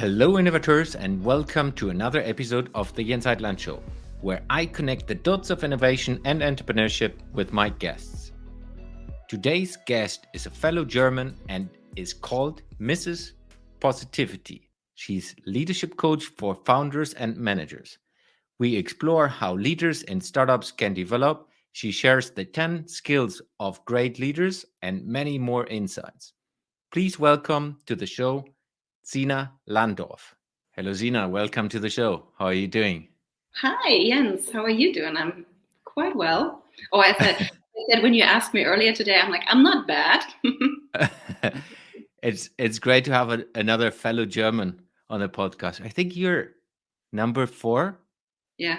Hello, innovators, and welcome to another episode of the Heitland Show, where I connect the dots of innovation and entrepreneurship with my guests. Today's guest is a fellow German and is called Mrs. Positivity. She's leadership coach for founders and managers. We explore how leaders in startups can develop. She shares the 10 skills of great leaders and many more insights. Please welcome to the show Sina Landorff. Hello, Sina. Welcome to the show. How are you doing? Hi, Jens. How are you doing? I'm quite well. Oh, I said when you asked me earlier today, I'm like, I'm not bad. It's great to have another fellow German on the podcast. I think you're number 4. Yeah.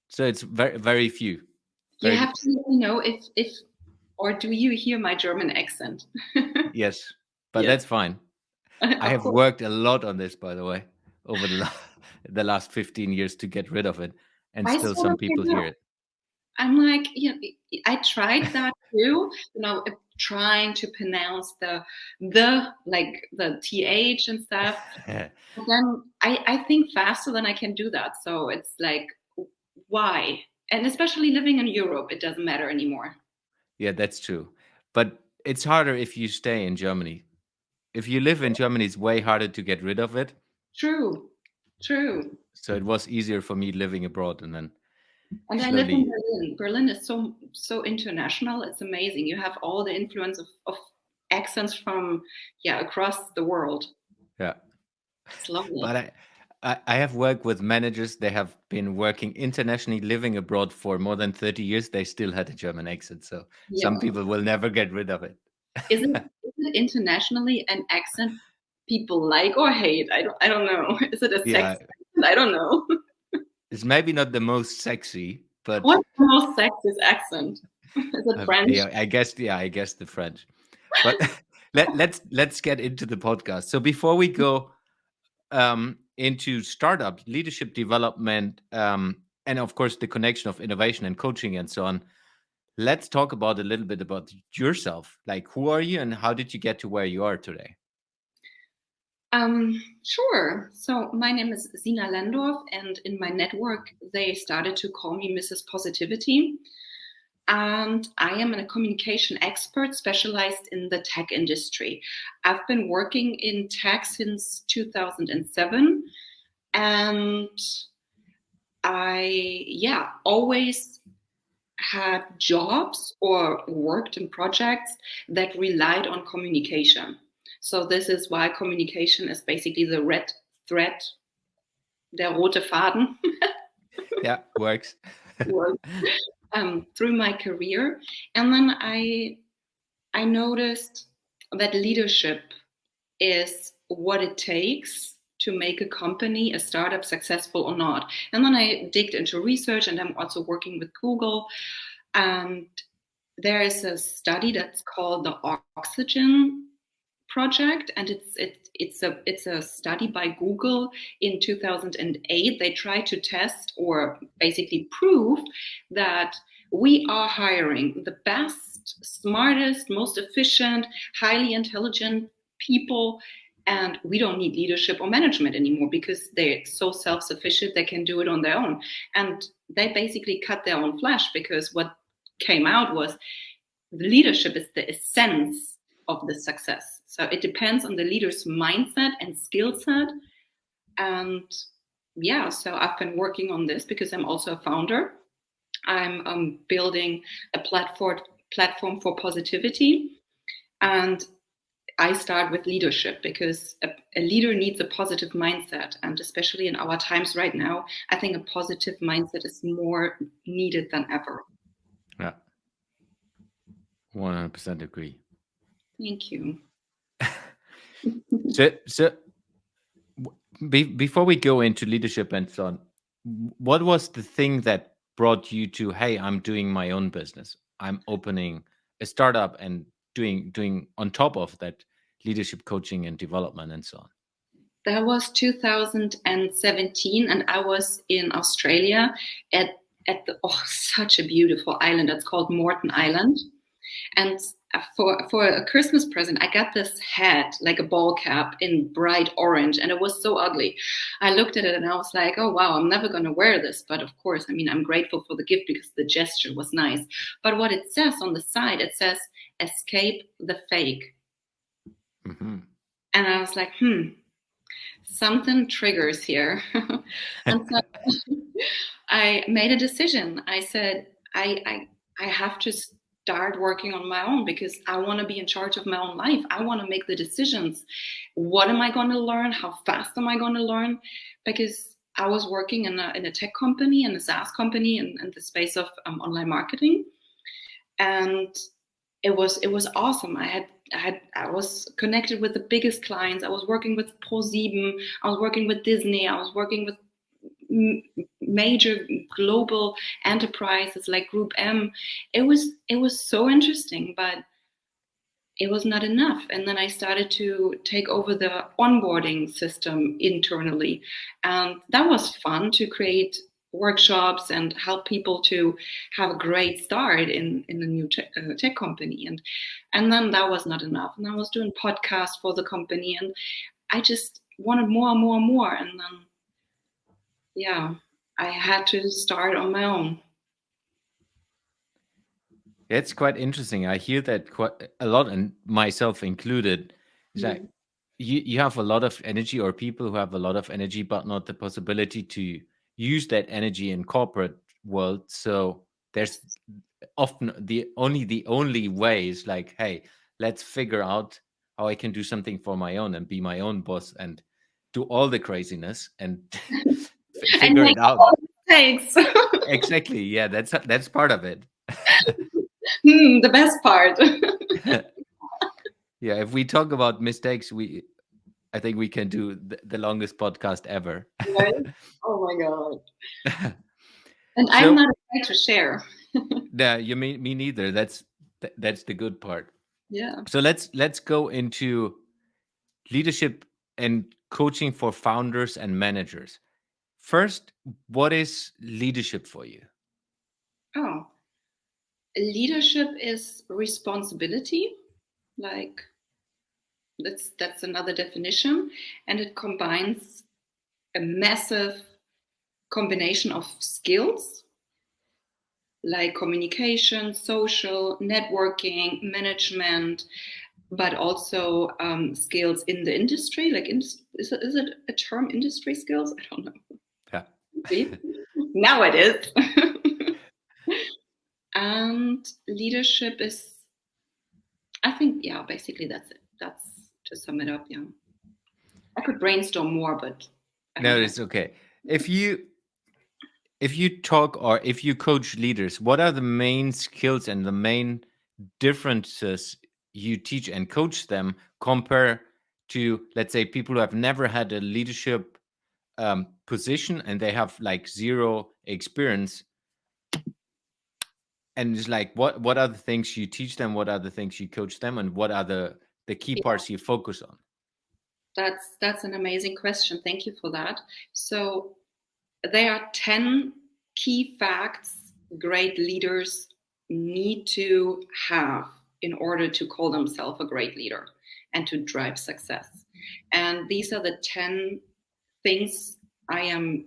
So it's very few. You have to let me know if or do you hear my German accent? Yes, but Yes. that's fine. I have worked a lot on this, by the way, over the last 15 years to get rid of it, and still some people hear it. I'm like, I tried that too, trying to pronounce the TH and stuff. But then I think faster than I can do that. So it's like, why? And especially living in Europe, it doesn't matter anymore. Yeah, that's true. But it's harder if you stay in Germany. If you live in Germany, it's way harder to get rid of it. True. So it was easier for me living abroad, and then and slowly... I live in Berlin. Berlin is so international. It's amazing. You have all the influence of accents from across the world. Yeah, it's lovely. But I have worked with managers. They have been working internationally, living abroad for more than 30 years. They still had a German accent. So some people will never get rid of it. Is it internationally an accent people like or hate? I don't know. Is it a sexy accent? I don't know. It's maybe not the most sexy, but what's the most sexist accent? Is it French? I guess the French. But let's get into the podcast. So before we go into startup leadership development, and of course the connection of innovation and coaching and so on, let's talk about a little bit about yourself. Like, who are you and how did you get to where you are today? Sure. So my name is Sina Landorff, and in my network, they started to call me Mrs. Positivity. And I am a communication expert specialized in the tech industry. I've been working in tech since 2007. And I, always had jobs or worked in projects that relied on communication. So this is why communication is basically the red thread, der rote Faden. Yeah, works. Through my career. And then I noticed that leadership is what it takes to make a company, a startup, successful or not. And then I digged into research, and I'm also working with Google. And there is a study that's called the Oxygen Project, and it's a study by Google in 2008. They tried to test or basically prove that we are hiring the best, smartest, most efficient, highly intelligent people, and we don't need leadership or management anymore because they're so self-sufficient they can do it on their own. And they basically cut their own flesh, because what came out was the leadership is the essence of the success. So it depends on the leader's mindset and skill set. And so I've been working on this because I'm also a founder. I'm building a platform for positivity. And I start with leadership because a leader needs a positive mindset. And especially in our times right now, I think a positive mindset is more needed than ever. Yeah, 100% agree. Thank you. So before we go into leadership and so on, what was the thing that brought you to, hey, I'm doing my own business, I'm opening a startup and doing on top of that leadership coaching and development and so on? That was 2017, and I was in Australia at such a beautiful island. It's called Morton Island. And for a Christmas present, I got this hat, like a ball cap in bright orange, and it was so ugly. I looked at it and I was like, oh wow, I'm never going to wear this. But of course, I mean, I'm grateful for the gift because the gesture was nice. But what it says on the side, it says, escape the fake. Mm-hmm. And I was like, something triggers here. And so I made a decision. I said, I have to start working on my own because I want to be in charge of my own life. I want to make the decisions. What am I going to learn? How fast am I going to learn? Because I was working in a tech company, in a SaaS company, in the space of online marketing, and it was awesome. I was connected with the biggest clients. I was working with ProSieben. I was working with Disney. I was working with major global enterprises like Group M. It was so interesting, but it was not enough. And then I started to take over the onboarding system internally, and that was fun to create workshops and help people to have a great start in a new tech company. And then that was not enough. And I was doing podcasts for the company, and I just wanted more and more and more. And then, yeah, I had to start on my own. It's quite interesting. I hear that quite a lot, and myself included. Is that you have a lot of energy, or people who have a lot of energy, but not the possibility to use that energy in corporate world. So there's often the only way is like, hey, let's figure out how I can do something for my own and be my own boss and do all the craziness and figure it out. Thanks. Exactly. Yeah, that's part of it. The best part. Yeah, if we talk about mistakes, I think we can do the longest podcast ever. Right? Oh my god. And So, I'm not afraid to share. yeah, me neither. That's the good part. Yeah. So let's go into leadership and coaching for founders and managers. First, what is leadership for you? Oh, leadership is responsibility. Like that's another definition, and it combines a massive combination of skills like communication, social, networking, management, but also skills in the industry. Like, is it a term, industry skills? I don't know. Yeah. Now it is. And leadership is, I think, yeah, basically that's it. That's to sum it up. Yeah. I could brainstorm more, but No, it's okay. If you talk or if you coach leaders, what are the main skills and the main differences you teach and coach them compare to, let's say, people who have never had a leadership position and they have like zero experience? And it's like, what are the things you teach them? What are the things you coach them? And what are the key parts you focus on? That's an amazing question. Thank you for that. So there are 10 key facts great leaders need to have in order to call themselves a great leader and to drive success. And these are the 10 things I am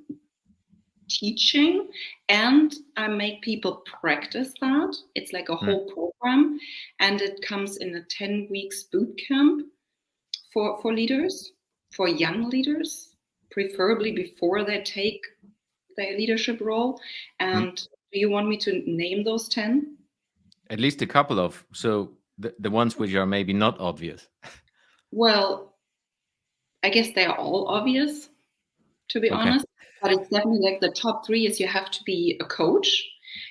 teaching, and I make people practice that. It's like a whole program, and it comes in a 10 weeks boot camp for leaders, for young leaders, preferably before they take their leadership role. And do you want me to name those 10? At least a couple of, so the ones which are maybe not obvious. Well, I guess they are all obvious, to be honest, but it's definitely like the top 3 is you have to be a coach,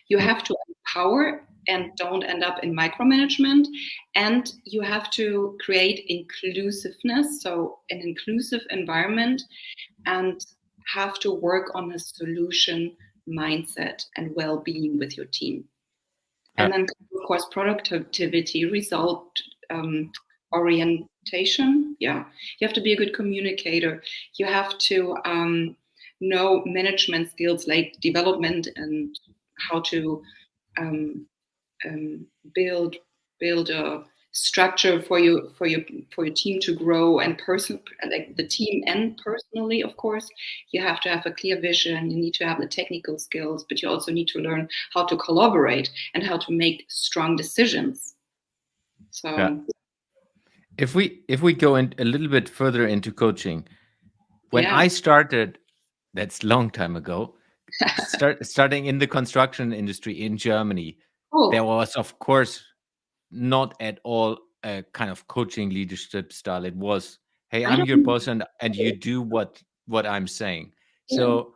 you have to empower and don't end up in micromanagement, and you have to create inclusiveness, so an inclusive environment, and have to work on a solution mindset and well-being with your team. And then, of course, productivity, result orientation. Yeah, you have to be a good communicator. You have to know management skills like development and how to build build a structure for your team to grow, and like the team and personally, of course, you have to have a clear vision. You need to have the technical skills, but you also need to learn how to collaborate and how to make strong decisions. So Yeah. If we go in a little bit further into coaching, when yeah. I started, that's a long time ago, starting in the construction industry in Germany, there Oh, was, of course, not at all a kind of coaching leadership style. It was, hey, I I'm your don't boss and you do what I'm saying. yeah. So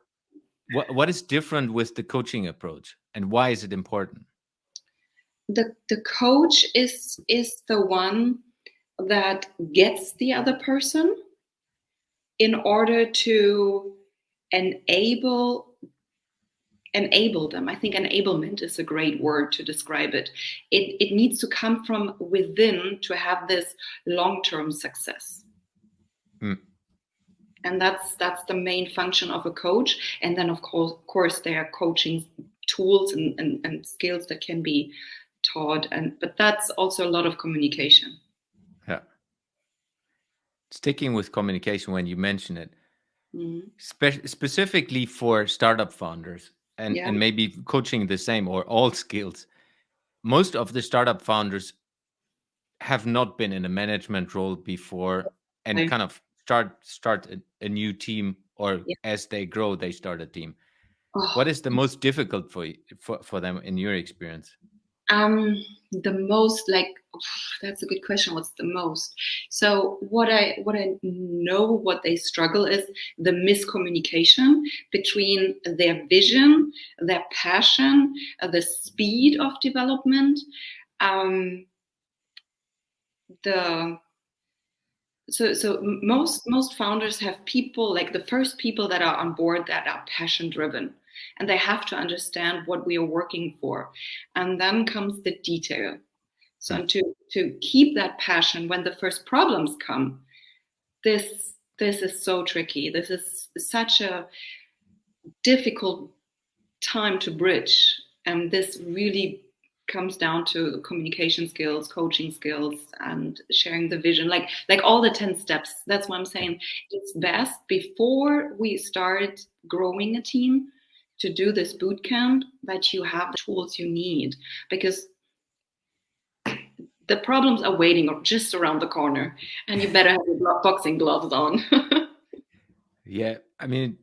what is different with the coaching approach and why is it important? The coach is the one that gets the other person in order to enable them. I think enablement is a great word to describe it. It needs to come from within to have this long-term success. Mm. And that's the main function of a coach. And then of course there are coaching tools and skills that can be taught, but that's also a lot of communication. Yeah. Sticking with communication when you mention it, Mm-hmm. specifically for startup founders Yeah. and maybe coaching the same or all skills, most of the startup founders have not been in a management role before and kind of start a new team, or Yeah. as they grow they start a team. What Oh, is the most difficult for you, for them in your experience? the most, like, that's a good question. What's the most? So what I know what they struggle is the miscommunication between their vision, their passion, the speed of development. Um, the so most founders have people, like the first people that are on board, that are passion driven, and they have to understand what we are working for, and then comes the detail. So Hmm. and to keep that passion when the first problems come, this is so tricky. This is such a difficult time to bridge, and this really comes down to communication skills, coaching skills, and sharing the vision, like all the 10 steps. That's what I'm saying. It's best before we start growing a team to do this boot camp that you have the tools you need, because the problems are waiting just around the corner, and you better have your boxing gloves on. Yeah, I mean,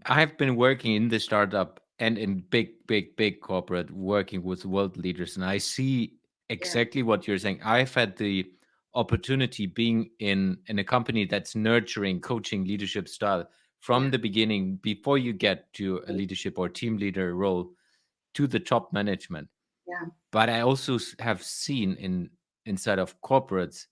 I've been working in the startup and in big corporate, working with world leaders, and I see Yeah, exactly what you're saying. I've had the opportunity being in a company that's nurturing coaching leadership style yeah, from the beginning, before you get to a leadership or team leader role, to the top management. yeah, But I also have seen inside of corporates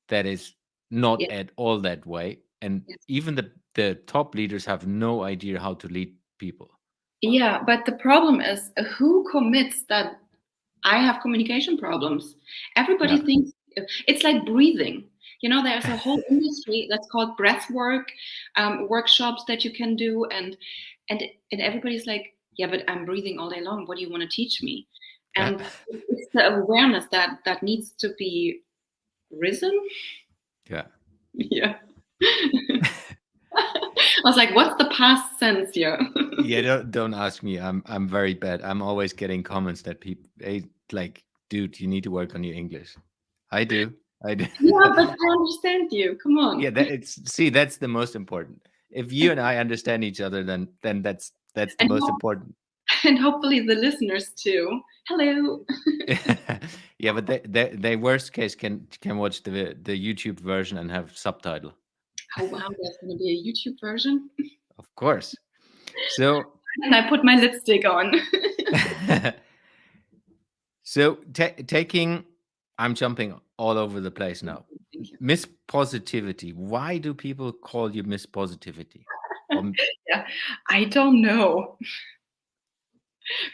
that is not yeah, at all that way, and yes. even the top leaders have no idea how to lead people. Yeah, but the problem is, who commits that I have communication problems? Yeah. Everybody thinks it's like breathing. There's a whole industry that's called breath work, workshops that you can do, and everybody's like, yeah, but I'm breathing all day long. What do you want to teach me? Yeah. And it's the awareness that needs to be risen. Yeah. Yeah. I was like, what's the past tense here? Yeah, don't ask me. I'm very bad. I'm always getting comments that people, hey, like, dude, you need to work on your English. I do. I do. Yeah, but I understand you. Come on. Yeah, that's the most important. If you and I understand each other, then that's the And most important. and hopefully the listeners too. Hello. Yeah, but they worst case can watch the YouTube version and have subtitle. Oh wow, there's gonna be a YouTube version. Of course. So And I put my lipstick on. so taking, I'm jumping all over the place now. Thank you. Miss Positivity. Why do people call you Miss Positivity? Um, Yeah, I don't know.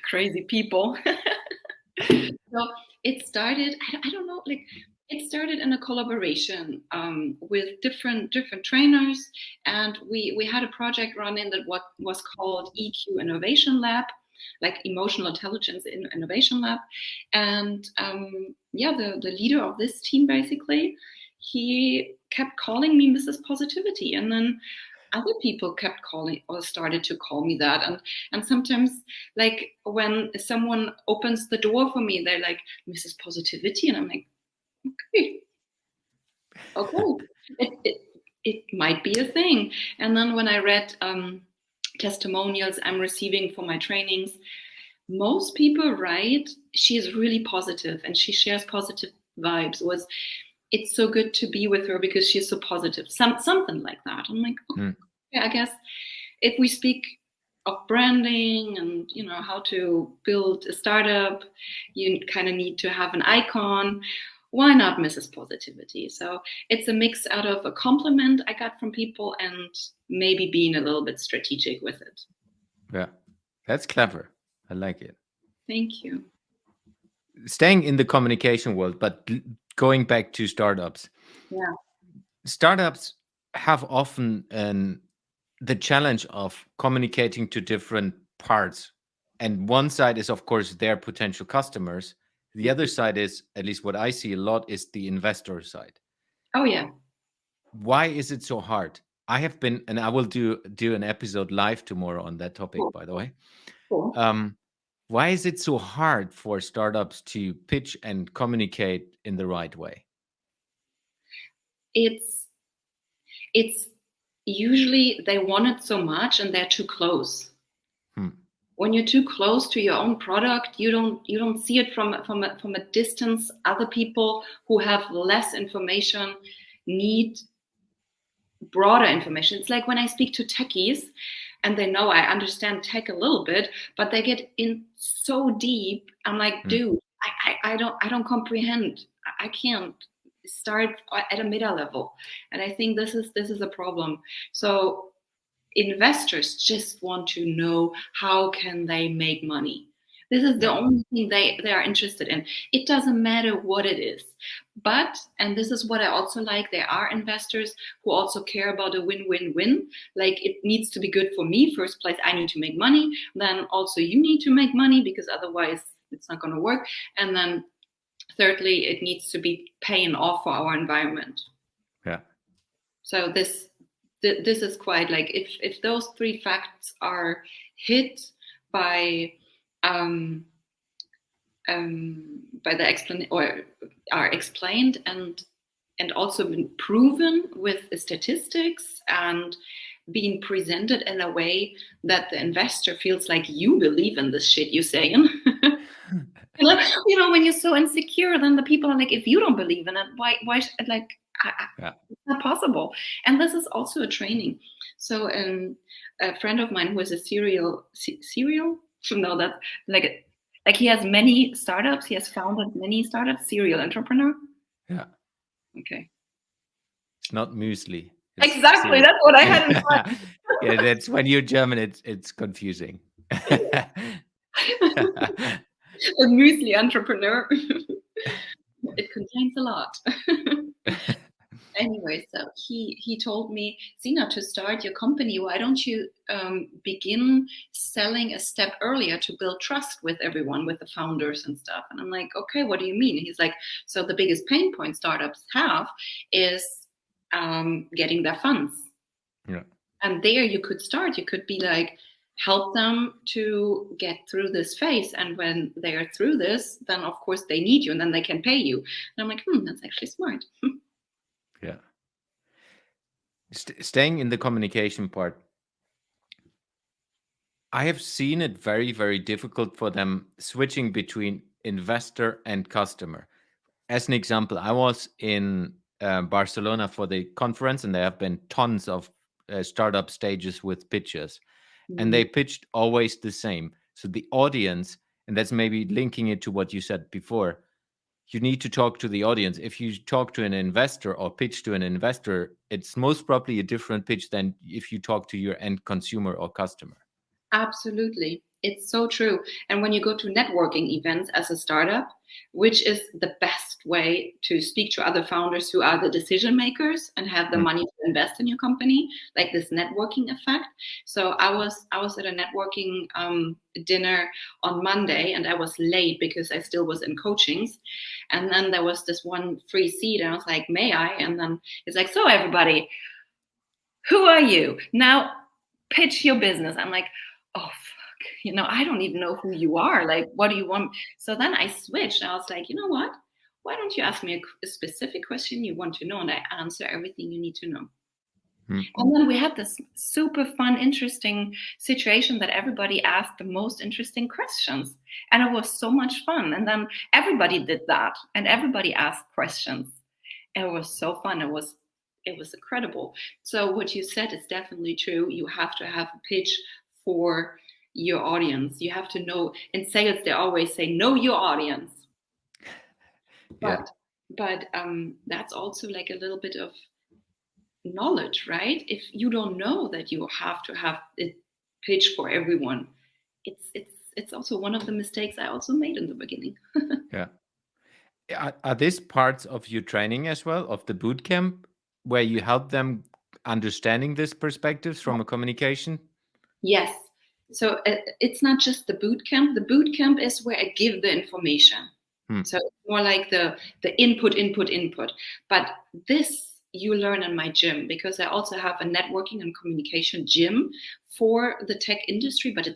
Crazy people. So it started. I don't know. Like it started in a collaboration with different trainers, and we had a project running that what was called EQ Innovation Lab. like emotional intelligence in innovation lab. And the leader of this team, basically, he kept calling me Mrs. Positivity. And then other people kept calling or started to call me that. And sometimes, like, when someone opens the door for me, they're like, Mrs. Positivity. And I'm like, okay, it might be a thing. And then when I read testimonials I'm receiving for my trainings, most people write, she's really positive and she shares positive vibes. It's so good to be with her because she's so positive. Something like that. I'm like, I guess if we speak of branding and how to build a startup, you kind of need to have an icon. Why not Mrs. Positivity? So it's a mix out of a compliment I got from people and maybe being a little bit strategic with it. Yeah, that's clever. I like it. Thank you. Staying in the communication world, but going back to startups. Yeah. Startups have often the challenge of communicating to different parts. And one side is, of course, their potential customers. The other side is, at least what I see a lot, is the investor side. Oh, yeah. Why is it so hard? I have been, and I will do an episode live tomorrow on that topic, by the way. Cool. Why is it so hard for startups to pitch and communicate in the right way? It's usually they want it so much and they're too close. When you're too close to your own product, you don't see it from a distance. Other people who have less information need broader information. It's like when I speak to techies and they know I understand tech a little bit, but they get in so deep. I'm like, dude, I don't comprehend. I can't start at a meta level. And I think this is a problem. So investors just want to know how can they make money. This is the only thing they are interested in. It doesn't matter what it is. But, and this is what I also like, there are investors who also care about a win-win-win. Like, it needs to be good for me. First place, I need to make money. Then also you need to make money because otherwise it's not going to work. And then thirdly, it needs to be paying off for our environment. Yeah. So this is quite like, if those three facts are hit by the explanation, or are explained and also been proven with the statistics and being presented in a way that the investor feels like you believe in this shit you're saying. When you're so insecure, then the people are like, if you don't believe in it, why like, it's not possible. And this is also a training. So a friend of mine who is a serial no, that's like he has many startups. He has founded many startups. Serial entrepreneur. Yeah. Okay. It's not muesli. It's exactly. That's what I had in mind. Yeah, that's when you're German. It's confusing. A muesli entrepreneur. It contains a lot. Anyway, so he told me, Sina, to start your company, why don't you begin selling a step earlier to build trust with everyone, with the founders and stuff? And I'm like, okay, what do you mean? He's like, so the biggest pain point startups have is getting their funds. Yeah. And there you could start. You could be like, help them to get through this phase. And when they are through this, then of course they need you and then they can pay you. And I'm like, that's actually smart. Yeah. Staying in the communication part, I have seen it very, very difficult for them switching between investor and customer. As an example, I was in Barcelona for the conference, and there have been tons of startup stages with pitches, and they pitched always the same. So the audience, and that's maybe linking it to what you said before, you need to talk to the audience. If you talk to an investor or pitch to an investor, it's most probably a different pitch than if you talk to your end consumer or customer. Absolutely. It's so true. And when you go to networking events as a startup, which is the best way to speak to other founders who are the decision makers and have the Mm. money to invest in your company, like this networking effect. So I was at a networking dinner on Monday, and I was late because I still was in coachings. And then there was this one free seat, and I was like, "May I?" And then it's like, "So everybody, who are you? Now pitch your business." I'm like, "Oh, I don't even know who you are. Like, what do you want?" So then I switched. I was like, "You know what? Why don't you ask me a specific question you want to know, and I answer everything you need to know." Mm. And then we had this super fun, interesting situation that everybody asked the most interesting questions. And it was so much fun. And then everybody did that, and everybody asked questions. And it was so fun. It was incredible. So what you said is definitely true. You have to have a pitch for your audience. You have to know. In sales, they always say, know your audience. Yeah. But that's also like a little bit of knowledge, right? If you don't know that you have to have a pitch for everyone, it's also one of the mistakes I also made in the beginning. Yeah. Are these parts of your training as well, of the boot camp, where you help them understanding these perspectives from a communication? Yes. So it's not just the boot camp. The boot camp is where I give the information. Hmm. So it's more like the input. But this you learn in my gym, because I also have a networking and communication gym for the tech industry, but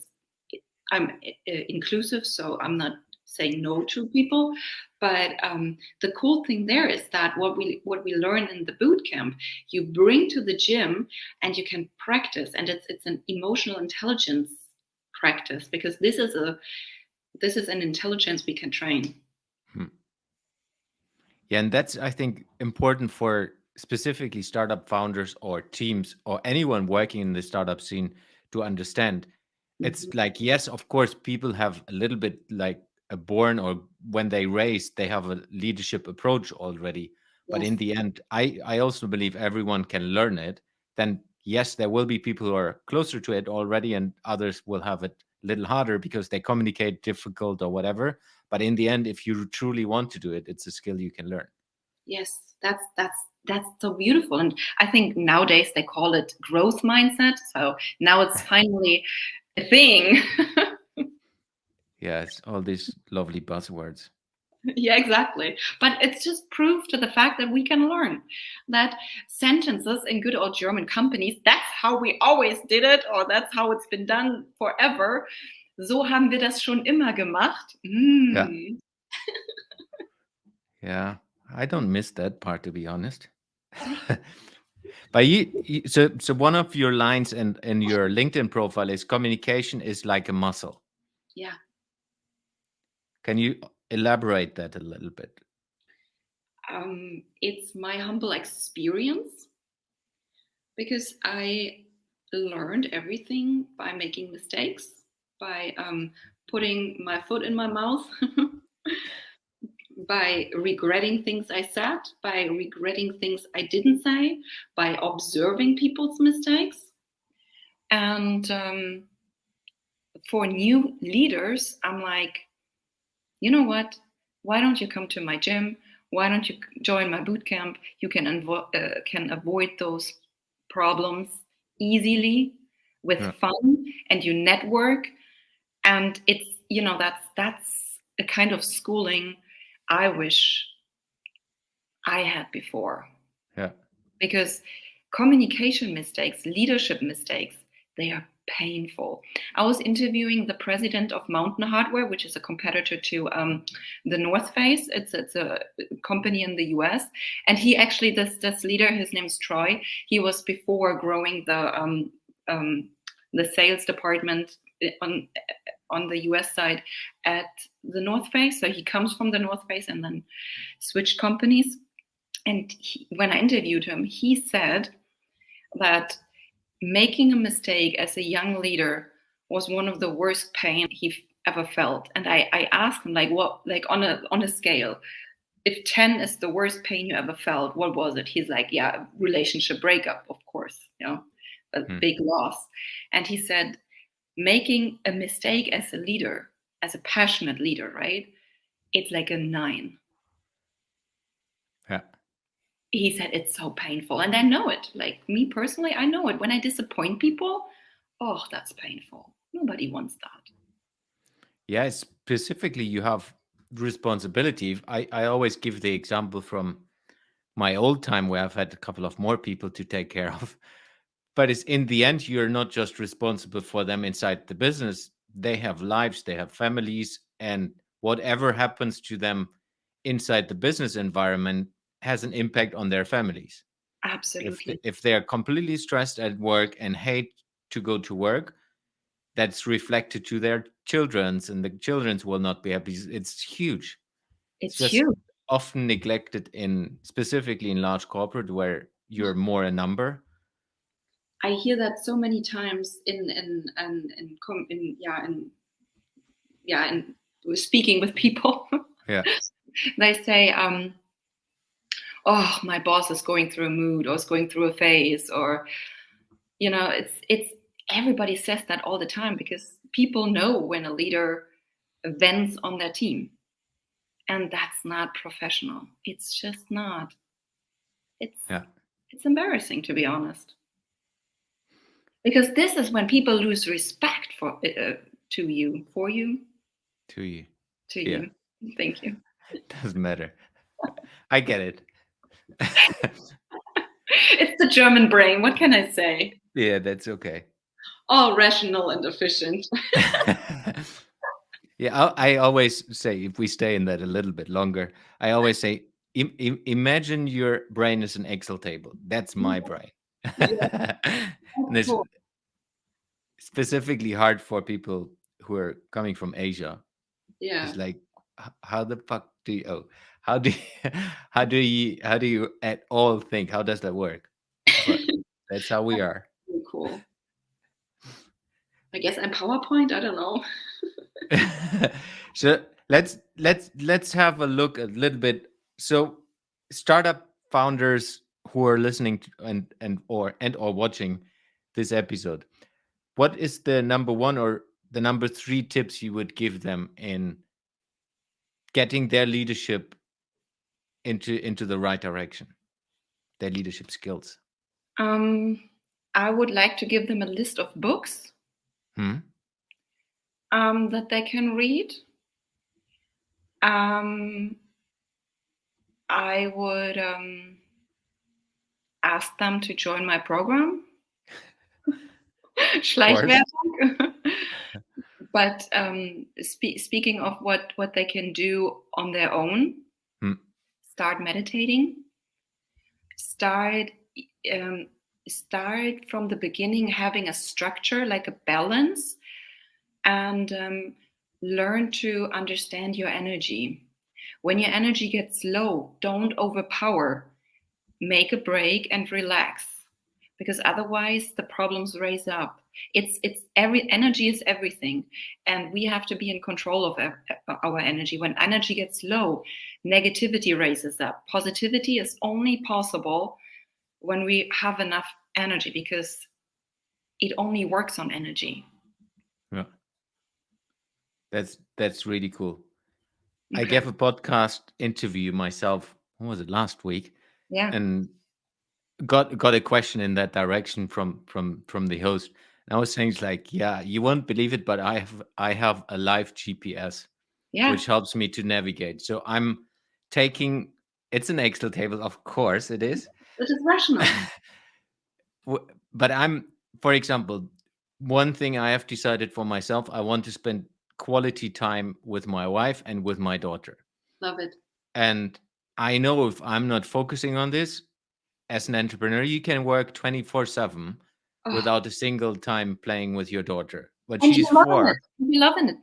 I'm inclusive, so I'm not saying no to people. But the cool thing there is that what we learn in the boot camp, you bring to the gym and you can practice, and it's an emotional intelligence practice, because this is an intelligence we can train. Hmm. Yeah, and that's, I think, important for specifically startup founders or teams or anyone working in the startup scene to understand. It's Mhm. like, yes, of course, people have a little bit like a born, or when they raise, they have a leadership approach already. But Yes. in the end, I also believe everyone can learn it. Then, yes, there will be people who are closer to it already, and others will have it a little harder because they communicate difficult or whatever. But in the end, if you truly want to do it, it's a skill you can learn. Yes, that's so beautiful. And I think nowadays they call it growth mindset. So now it's finally a thing. Yeah, it's all these lovely buzzwords. Yeah, exactly. But it's just proof to the fact that we can learn that sentences in good old German companies, that's how we always did it, or that's how it's been done forever. So haben wir das schon immer gemacht. Yeah, Mm. yeah. I don't miss that part, to be honest. But so one of your lines in your LinkedIn profile is communication is like a muscle. Yeah. Can you elaborate that a little bit? It's my humble experience, because I learned everything by making mistakes, by putting my foot in my mouth, by regretting things I said, by regretting things I didn't say, by observing people's mistakes. And for new leaders, I'm like, you know what? Why don't you come to my gym? Why don't you join my boot camp? You can avoid those problems easily with Yeah, fun, and you network. And it's that's a kind of schooling I wish I had before, yeah, because communication mistakes, leadership mistakes, they are painful. I was interviewing the president of Mountain Hardware, which is a competitor to the North Face. It's a company in the US, and he actually, this leader, his name's Troy. He was before growing the sales department on the US side at the North Face. So he comes from the North Face and then switched companies. And when I interviewed him, he said that making a mistake as a young leader was one of the worst pain he ever felt. And I asked him, like, what, like on a scale, if 10 is the worst pain you ever felt, what was it? He's like, yeah, relationship breakup, of course, a hmm, big loss. And he said, making a mistake as a leader, as a passionate leader, right? It's like a 9. Yeah. He said it's so painful. And I know it. Like me personally, I know it. When I disappoint people, oh, that's painful. Nobody wants that. Yeah, specifically, you have responsibility. I always give the example from my old time where I've had a couple of more people to take care of. But it's in the end, you're not just responsible for them inside the business. They have lives, they have families, and whatever happens to them inside the business environment has an impact on their families. Absolutely. If they are completely stressed at work and hate to go to work, that's reflected to their children's, and the children's will not be happy. It's huge. It's It's just huge. often neglected in specifically in large corporate where you're more a number. I hear that so many times in speaking with people. Yeah. They say, "Oh, my boss is going through a mood, or is going through a phase," or it's everybody says that all the time because people know when a leader vents on their team, and that's not professional. It's just not. It's Yeah. it's embarrassing, to be honest, because this is when people lose respect to you, for you, To you. to Yeah. you. Thank you. Doesn't matter. I get it. It's the German brain. What can I say? Yeah, that's okay. All rational and efficient. Yeah, I always say, if we stay in that a little bit longer, I always say, imagine your brain is an Excel table. That's my brain. Yeah, And that's it's cool. specifically hard for people who are coming from Asia. Yeah. It's like, how the fuck do you, how do you, how do you at all think? How does that work? But that's how we are. Really cool. I guess I'm PowerPoint. I don't know. So let's have a look a little bit. So startup founders who are listening to, and or watching this episode, what is the number one or the number three tips you would give them in getting their leadership into the right direction, their leadership skills? Um, I would like to give them a list of books Hmm? that they can read. Um, I would ask them to join my program, Of course. Schleichwerbung. But speaking of what they can do on their own, Hmm. start meditating. Start um, start from the beginning, having a structure, like a balance, and learn to understand your energy. When your energy gets low, don't overpower. Make a break and relax, because otherwise the problems raise up. It's every energy is everything, and we have to be in control of our energy. When energy gets low, negativity raises up. Positivity is only possible when we have enough energy, because it only works on energy. Yeah, that's really cool. I Okay. gave a podcast interview myself. When was it? Last week, Yeah. and got a question in that direction from the host. And I was saying, it's like, yeah, you won't believe it, but I have a live GPS Yeah. which helps me to navigate. So I'm taking, it's an Excel table, of course it is. This is rational. But for example, one thing I have decided for myself, I want to spend quality time with my wife and with my daughter. Love it. And I know if I'm not focusing on this, as an entrepreneur, you can work 24/7 Oh, without a single time playing with your daughter. But and she's you're loving 4. it. You're loving it.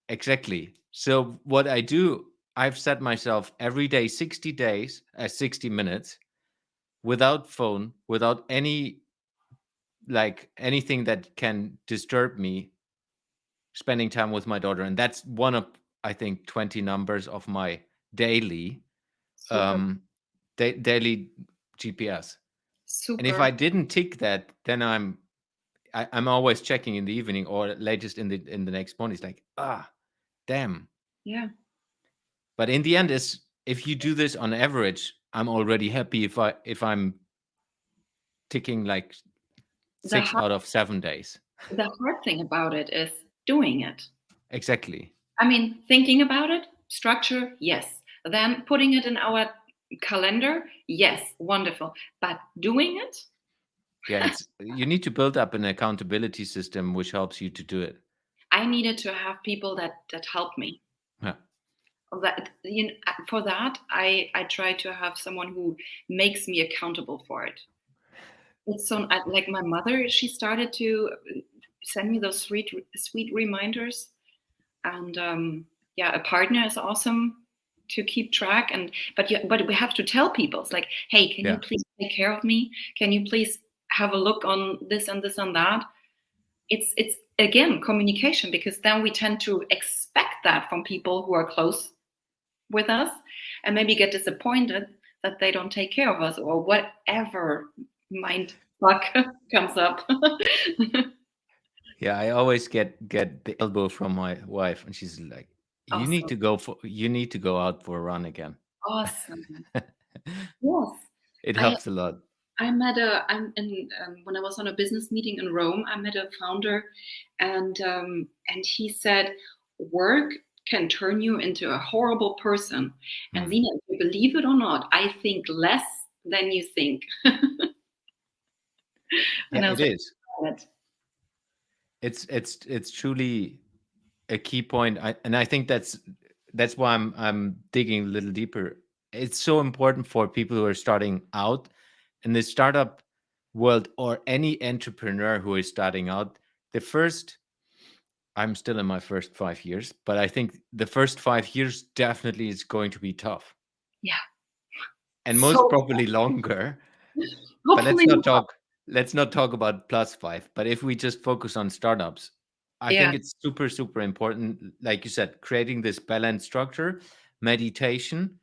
Exactly. So what I do, I've set myself every day 60 days, 60 minutes without phone, without anything that can disturb me, spending time with my daughter. And that's one of, I think, 20 numbers of my daily Super. um daily GPS. And if Super. I didn't tick that, then I'm always checking in the evening or latest in the next morning. It's like, damn. Yeah. But in the end, is if you do this on average, I'm already happy if I'm ticking like The 6 out of 7 days. the hard thing about it is doing it. Exactly. I mean, thinking about it, structure, yes. Then putting it in our calendar, yes, wonderful. But doing it, Yeah, it's you need to build up an accountability system which helps you to do it. I needed to have people that help me. Yeah. That for that, I try to have someone who makes me accountable for it. It's so like my mother. She started to send me those sweet reminders, and yeah, a partner is awesome to keep track. But we have to tell people. It's like, hey, can you Yeah. please take care of me? Can you please have a look on this and this and that? It's again communication, because then we tend to expect that from people who are close with us, and maybe get disappointed that they don't take care of us, or whatever mind fuck comes up. Yeah, I always get the elbow from my wife, and she's like, Awesome. you need to go out for a run again." Awesome. Yes. It I helps a lot. I met I'm in when I was on a business meeting in Rome, I met a founder, and he said, work can turn you into a horrible person. And Mm. Sina, if you believe it or not, I think less than you think. Yeah, And I it was like, is. "What?" It's truly a key point. I think that's why I'm digging a little deeper. It's so important for people who are starting out in the startup world, or any entrepreneur who is starting out. The first I'm still in my first 5 years, but I think the first 5 years definitely is going to be tough, Yeah. and most So probably longer. But hopefully not. let's not talk about +5. But if we just focus on startups, I Yeah. think it's super important. Like you said, creating this balanced structure, meditation,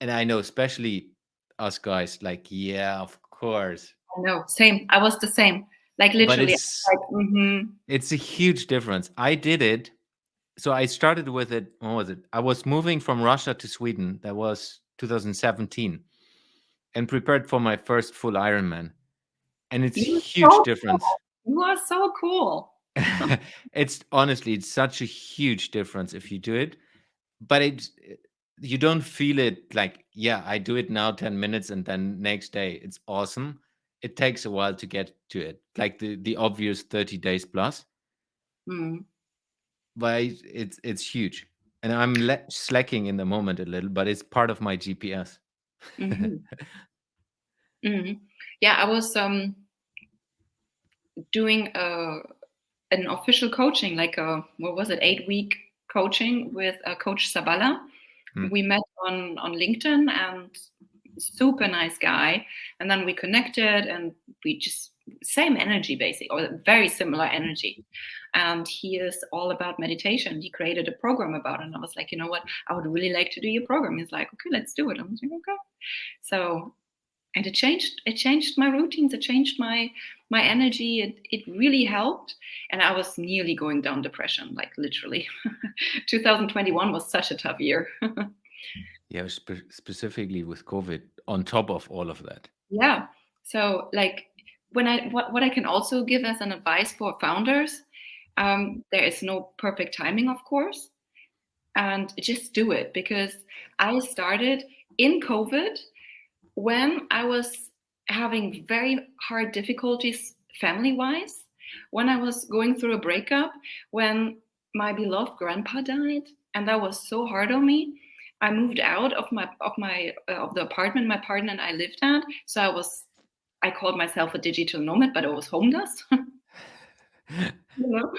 and I know especially us guys, like, yeah, of course. I know. Same. I was the same. Like But literally, like, it's a huge difference. I did it. So I started with it. What was it? I was moving from Russia to Sweden. That was 2017, and prepared for my first full Ironman. And it's a you're huge so difference. cool. You are so cool. It's honestly, it's such a huge difference if you do it, but you don't feel it like, yeah, I do it now 10 minutes and then next day it's awesome. It takes a while to get to it, like the obvious 30 days plus, Mm, but it's huge. And I'm slacking in the moment a little, but it's part of my GPS. mhm, mhm. Yeah, I was doing an official coaching, like a what was it, 8 week coaching with Coach Sabala. Hmm. We met on LinkedIn, and super nice guy. And then we connected, and we just same energy basically, or very similar energy. And he is all about meditation. He created a program about it. And I was like, you know what? I would really like to do your program. He's like, okay, let's do it. I was like, okay. So, and it changed my routines. It changed my energy. It really helped. And I was nearly going down depression, like literally. 2021 was such a tough year. Yeah, specifically with COVID on top of all of that. Yeah. So like what I can also give as an advice for founders, there is no perfect timing, of course, and just do it, because I started in COVID when I was having very hard difficulties family wise, when I was going through a breakup, when my beloved grandpa died, and that was so hard on me. I moved out of the apartment my partner and I lived at, so I called myself a digital nomad, but I was homeless. You know,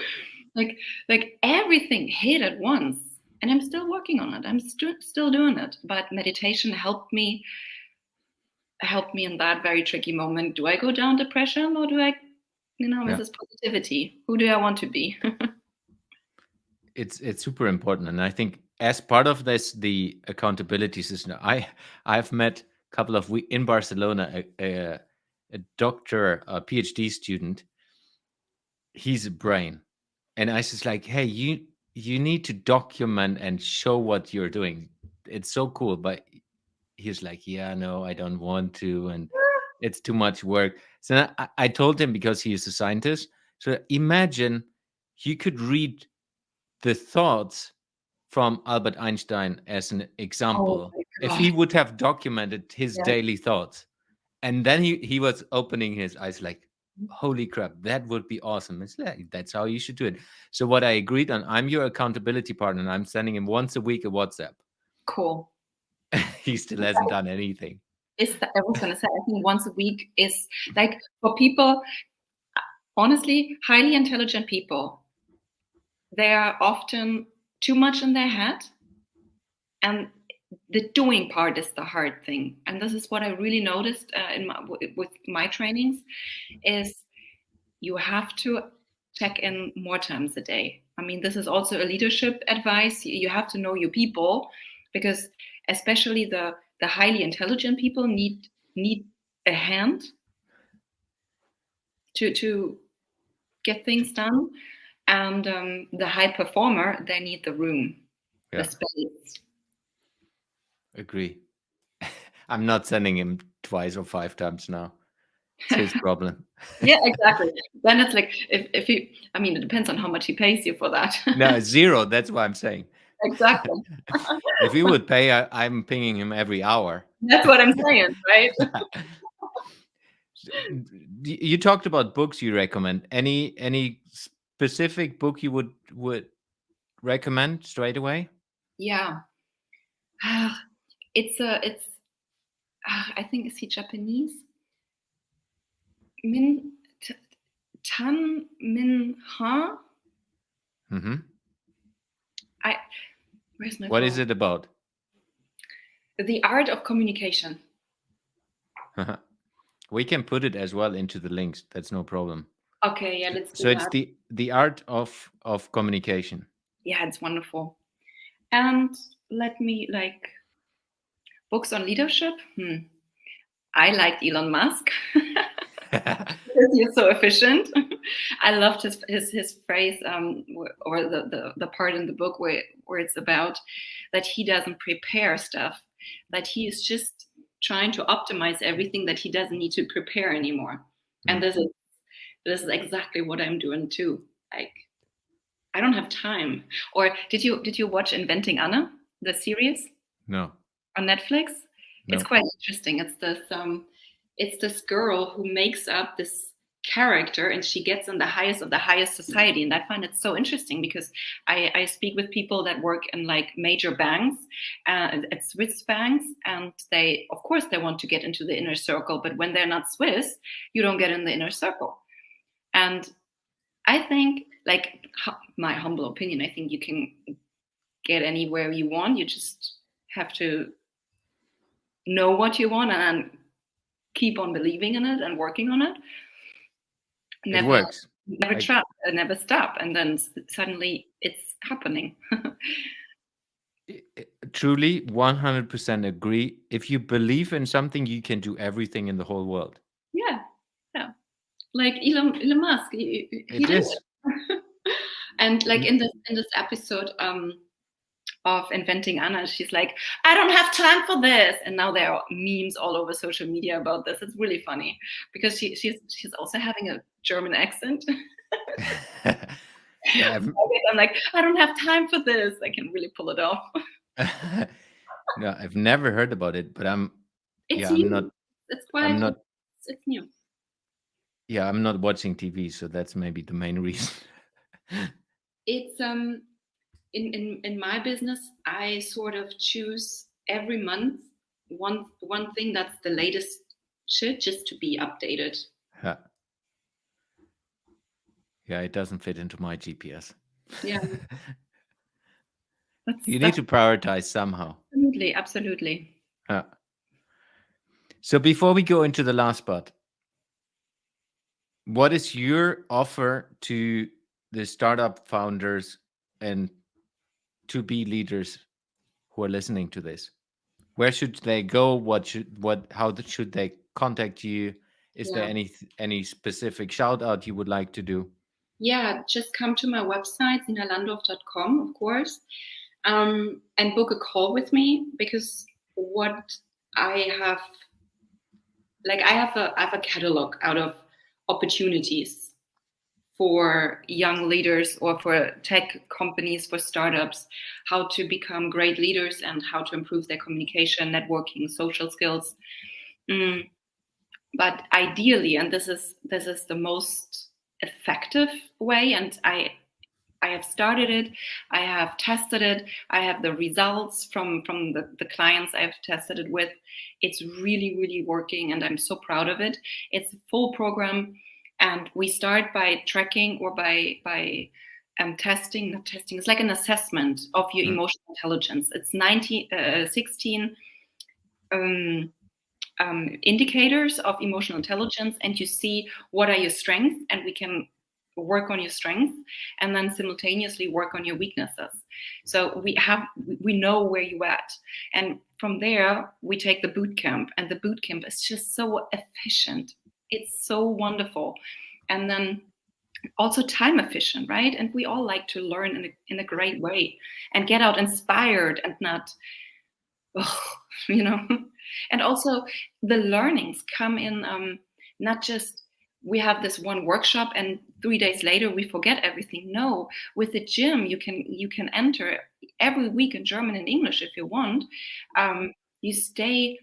like everything hit at once, and I'm still working on it. I'm still doing it, but meditation helped me in that very tricky moment. Do I go down depression, or do I, is Yeah, this positivity? Who do I want to be? it's super important, and I think as part of this, the accountability system. I've met a couple of weeks in Barcelona, a doctor, a PhD student, he's a brain. And I was just like, hey, you need to document and show what you're doing. It's so cool. But he's like, yeah, no, I don't want to, and it's too much work. So I told him, because he is a scientist. So imagine you could read the thoughts from Albert Einstein as an Oh example, my if God. he would have documented his Yeah. daily thoughts. And then he was opening his eyes like, holy crap, that would be awesome. It's like, that's how you should do it. So what I agreed on, I'm your accountability partner, and I'm sending him once a week a WhatsApp. Cool. He still hasn't done anything. I was going to say, I think once a week is like, for people, honestly, highly intelligent people, they are often too much in their head, and the doing part is the hard thing. And this is what I really noticed with my trainings, is you have to check in more times a day. I mean, this is also a leadership advice. You have to know your people, because especially the highly intelligent people need a hand to get things done, and the high performer, they need the room, the space. Agree. I'm not sending him twice or 5 times now. It's his problem. Yeah, exactly. Then it's like, if you, I mean, it depends on how much he pays you for that. No, 0. That's what I'm saying. Exactly. If he would pay, I'm pinging him every hour. That's what I'm saying, right? You talked about books you recommend. Any specific book you would recommend straight away? Yeah. It's I think, is he Japanese? Min Tan Min Ha. Mm-hmm. Where's my What phone? is it about? The Art of Communication. We can put it as well into the links. That's no problem. Okay, yeah, let's do So it's that. the art of communication. Yeah, it's wonderful. And let me, like, books on leadership. I liked Elon Musk because he's so efficient. I loved his phrase, or the part in the book where it's about that he doesn't prepare stuff, that he is just trying to optimize everything, that he doesn't need to prepare anymore. And this is exactly what I'm doing too. Like, I don't have time. Or did you watch Inventing Anna, the series? No. On Netflix? No. It's quite interesting. It's this girl who makes up this character, and she gets in the highest of the highest society. And I find it so interesting, because I speak with people that work in like major banks, at Swiss banks, and they, of course, they want to get into the inner circle, but when they're not Swiss, you don't get in the inner circle. And I think, like, my humble opinion, I think you can get anywhere you want. You just have to know what you want and keep on believing in it and working on it. It works. Never stop, and then suddenly it's happening. Truly, 100% agree. If you believe in something, you can do everything in the whole world. Yeah. Like Elon Musk, he did is. it. And like in this episode of Inventing Anna, she's like, I don't have time for this. And now there are memes all over social media about this. It's really funny, because she's also having a German accent. Yeah, I'm like, I don't have time for this. I can really pull it off. No, I've never heard about it, but It's new. Yeah, I'm not watching TV, so that's maybe the main reason. It's in my business, I sort of choose every month one thing that's the latest shit, just to be updated. Yeah, it doesn't fit into my GPS. Yeah. You need to prioritize somehow. Absolutely. So before we go into the last part, what is your offer to the startup founders and to be leaders who are listening to this? Where should they go? How should they contact you? Is there any specific shout out you would like to do? Yeah, just come to my website, sinalandorff.com, of course, and book a call with me, because what I have, I have a catalog out of opportunities for young leaders or for tech companies, for startups, how to become great leaders and how to improve their communication, networking, social skills. But ideally, and this is the most effective way, and I have started it, I have tested it, I have the results from the clients I've tested it with. It's really, really working, and I'm so proud of it. It's a full program, and we start by tracking or by testing, not testing, it's like an assessment of your emotional intelligence. It's 16 indicators of emotional intelligence, and you see what are your strengths, and we can work on your strengths and then simultaneously work on your weaknesses. So we know where you're at, and from there we take the boot camp, and the boot camp is just so efficient. It's so wonderful, and then also time efficient, right? And we all like to learn in a great way and get out inspired and not, you know. And also the learnings come in, not just we have this one workshop and 3 days later we forget everything. No, with the gym you can enter every week in German and English if you want. You stay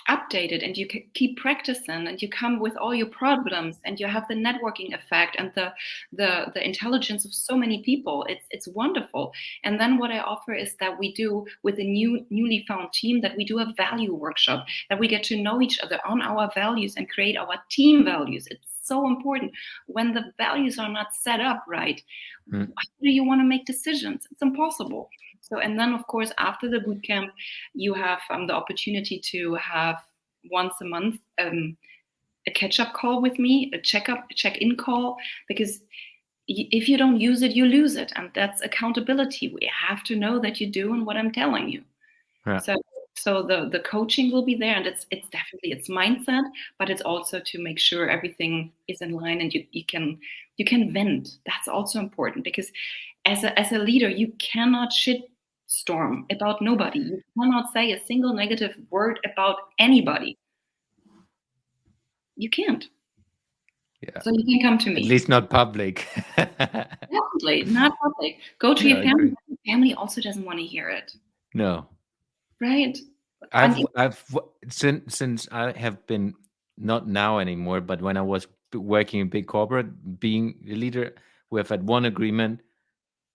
updated and you can keep practicing, and you come with all your problems, and you have the networking effect and the intelligence of so many people. It's wonderful. And then what I offer is that we do with a newly found team, that we do a value workshop, that we get to know each other on our values and create our team values. It's so important. When the values are not set up right, how do you want to make decisions? It's impossible. So, and then of course, after the bootcamp, you have the opportunity to have once a month a catch-up call with me, a check-in call, because if you don't use it, you lose it, and that's accountability. We have to know that you're doing what I'm telling you. Yeah. So the coaching will be there, and it's definitely it's mindset, but it's also to make sure everything is in line, and you can vent. That's also important, because as a leader, you cannot shitstorm about nobody. You cannot say a single negative word about anybody. You can't. Yeah. So you can come to me. At least not public. Definitely not public. Go to your family. Your family also doesn't want to hear it. No. Right. I've since I have been, not now anymore, but when I was working in big corporate, being a leader, we have had one agreement: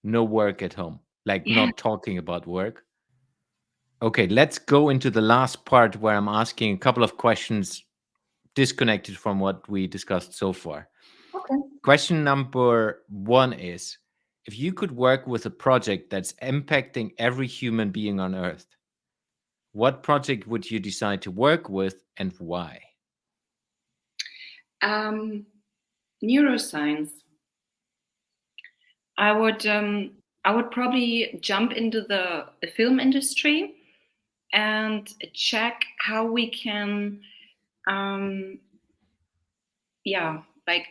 no work at home, like not talking about work. Okay, let's go into the last part where I'm asking a couple of questions disconnected from what we discussed so far. Okay. Question number 1 is, if you could work with a project that's impacting every human being on Earth, what project would you decide to work with, and why? Neuroscience. I would probably jump into the film industry and check how we can,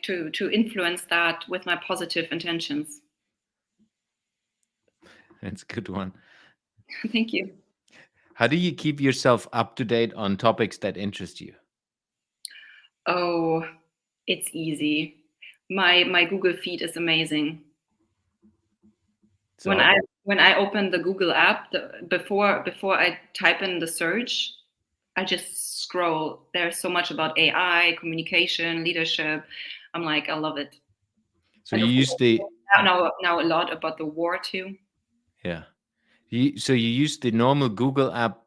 to influence that with my positive intentions. That's a good one. Thank you. How do you keep yourself up to date on topics that interest you? Oh, it's easy. My Google feed is amazing. So when I open the Google app, before I type in the search, I just scroll. There's so much about AI, communication, leadership. I'm like, I love it. So you use now a lot about the war too. Yeah. So you use the normal Google app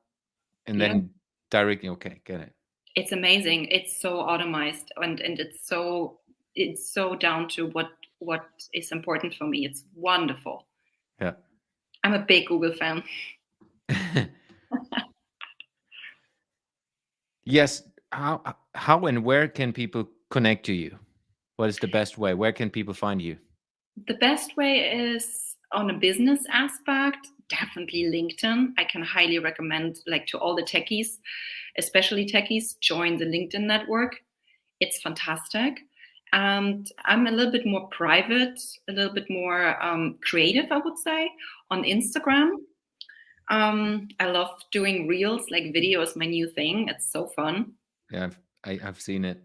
and then directly, okay, get it. It's amazing. It's so automized, and it's so down to what is important for me. It's wonderful. Yeah. I'm a big Google fan. Yes. How and where can people connect to you? What is the best way? Where can people find you? The best way is on a business aspect, definitely LinkedIn. I can highly recommend, like, to all the techies, especially techies, join the LinkedIn network. It's fantastic. And I'm a little bit more private, a little bit more creative, I would say, on Instagram. I love doing reels, like video is my new thing. It's so fun. Yeah, I've seen it.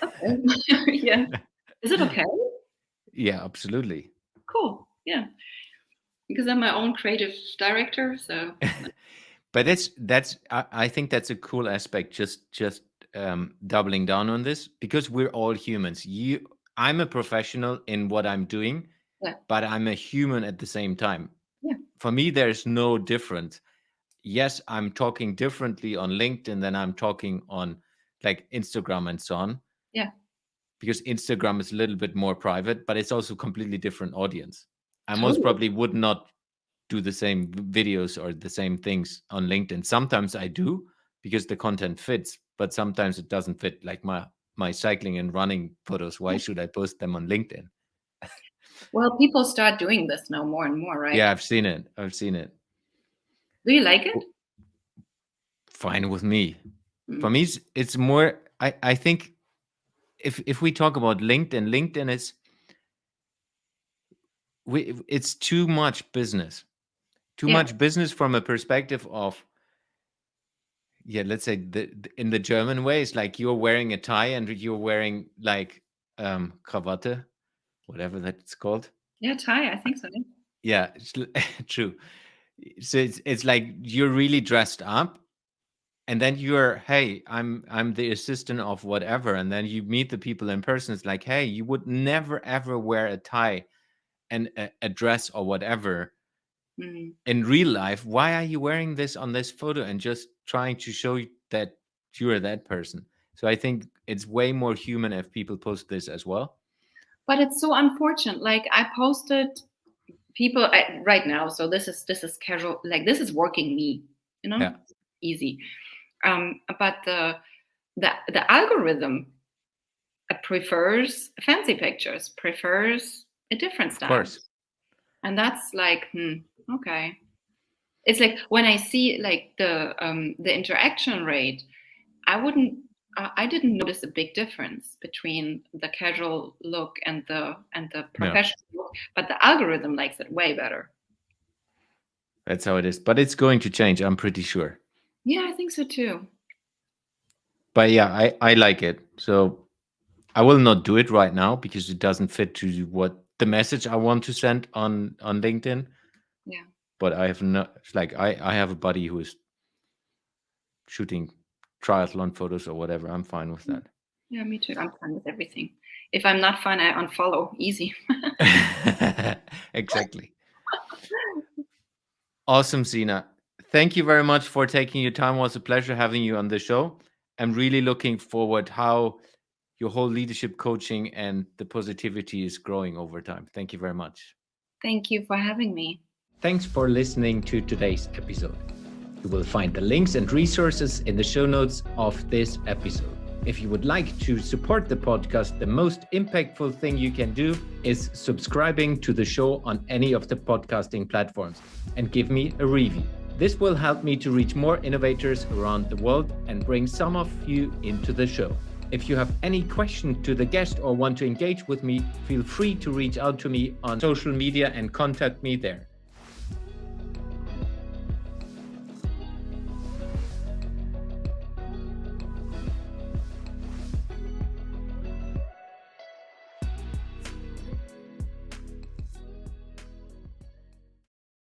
Okay. Yeah. Is it okay? Yeah, absolutely. Cool. Yeah. Because I'm my own creative director, so. But I think that's a cool aspect. Just doubling down on this, because we're all humans. I'm a professional in what I'm doing, Yeah. but I'm a human at the same time. Yeah. For me, there's no difference. Yes, I'm talking differently on LinkedIn than I'm talking on like Instagram and so on. Yeah. Because Instagram is a little bit more private, but it's also a completely different audience. I most Totally. probably would not do the same videos or the same things on LinkedIn. Sometimes I do because the content fits, but sometimes it doesn't fit. Like my cycling and running photos. Why should I post them on LinkedIn? Well, people start doing this now more and more, right? Yeah, I've seen it. Do you like it? Fine with me. For me, it's more. I think if we talk about LinkedIn is it's too much business. Too Yeah. much business from a perspective of, let's say in the German way, it's like you're wearing a tie and you're wearing like Krawatte, whatever that's called. Yeah, tie. I think so. Yeah, true. So it's like you're really dressed up, and then hey, I'm the assistant of whatever, and then you meet the people in person. It's like, hey, you would never ever wear a tie and a dress or whatever in real life. Why are you wearing this on this photo and just trying to show that you're that person? So I think it's way more human if people post this as well. But it's so unfortunate. Like I posted people right now. So this is casual. Like this is working me, Yeah. easy. But the algorithm prefers fancy pictures, prefers a different style. Of course. And that's like, okay. It's like when I see like the interaction rate, I didn't notice a big difference between the casual look and the professional look, but the algorithm likes it way better. That's how it is. But it's going to change, I'm pretty sure. Yeah, I think so too. But yeah, I like it. So I will not do it right now because it doesn't fit to what the message I want to send on LinkedIn. Yeah. But I have I have a buddy who is shooting triathlon photos or whatever. I'm fine with that. Yeah, me too. I'm fine with everything. If I'm not fine, I unfollow. Easy. Exactly. Awesome, Sina. Thank you very much for taking your time. It was a pleasure having you on the show. I'm really looking forward how your whole leadership coaching and the positivity is growing over time. Thank you very much. Thank you for having me. Thanks for listening to today's episode. You will find the links and resources in the show notes of this episode. If you would like to support the podcast, the most impactful thing you can do is subscribing to the show on any of the podcasting platforms and give me a review. This will help me to reach more innovators around the world and bring some of you into the show. If you have any question to the guest or want to engage with me, feel free to reach out to me on social media and contact me there.